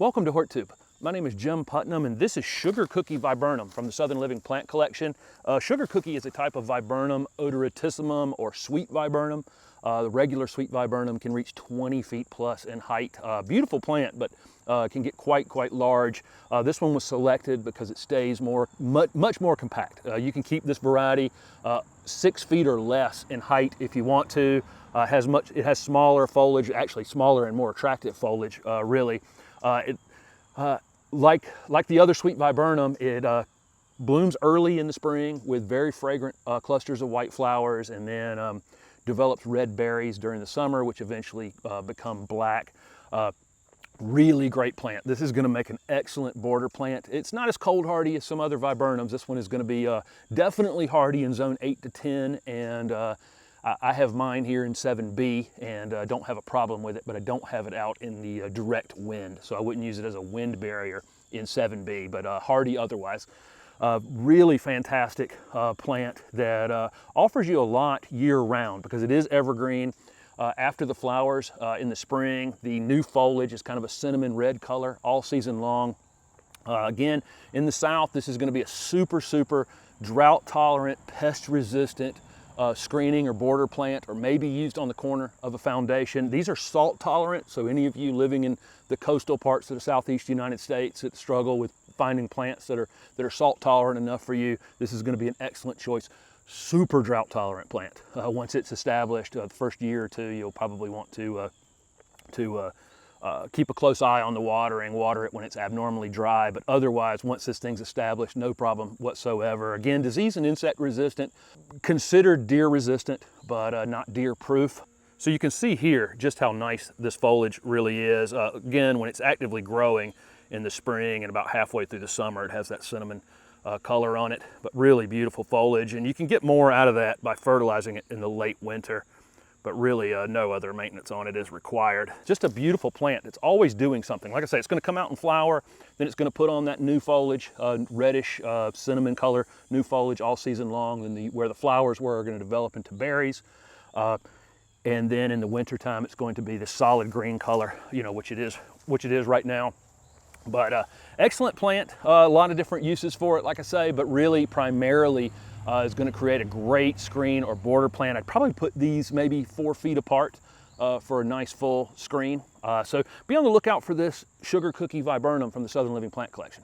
Welcome to HortTube. My name is Jim Putnam and this is Sugar Cookie Viburnum from the Southern Living Plant Collection. Sugar Cookie is a type of viburnum, odoratissimum or sweet viburnum. The regular sweet viburnum can reach 20 feet plus in height. Beautiful plant, but can get quite large. This one was selected because it stays much more compact. You can keep this variety 6 feet or less in height if you want to. It has smaller foliage, actually smaller and more attractive foliage, really. Like the other sweet viburnum, it blooms early in the spring with very fragrant clusters of white flowers, and then develops red berries during the summer, which eventually become black. Really great plant. This is going to make an excellent border plant. It's not as cold hardy as some other viburnums. This one is going to be definitely hardy in zone 8 to 10, and I have mine here in 7B and don't have a problem with it, but I don't have it out in the direct wind, so I wouldn't use it as a wind barrier in 7B, but hardy otherwise. Really fantastic plant that offers you a lot year-round because it is evergreen. After the flowers in the spring, the new foliage is kind of a cinnamon red color all season long. Again, in the south, this is going to be a super drought-tolerant, pest-resistant screening or border plant, or maybe used on the corner of a foundation. These are salt tolerant, so any of you living in the coastal parts of the southeast United States that struggle with finding plants that are salt tolerant enough for you, this is going to be an excellent choice. Super drought tolerant plant. Once it's established, the first year or two, you'll probably want to keep a close eye on the watering, water it when it's abnormally dry, but otherwise, once this thing's established, no problem whatsoever. Again, disease and insect resistant, considered deer resistant, but not deer proof. So you can see here just how nice this foliage really is. Again, when it's actively growing in the spring and about halfway through the summer, it has that cinnamon color on it, but really beautiful foliage, and you can get more out of that by fertilizing it in the late winter. But really no other maintenance on it is required. Just a beautiful plant. It's always doing something. Like I say, it's going to come out and flower, then it's going to put on that new foliage, reddish cinnamon color, new foliage all season long. And where the flowers were are going to develop into berries. And then in the wintertime, it's going to be the solid green color, which it is right now. But excellent plant, a lot of different uses for it, like I say, but really primarily is going to create a great screen or border plant. I'd probably put these maybe 4 feet apart for a nice full screen. So be on the lookout for this Sugar Cookie Viburnum from the Southern Living Plant Collection.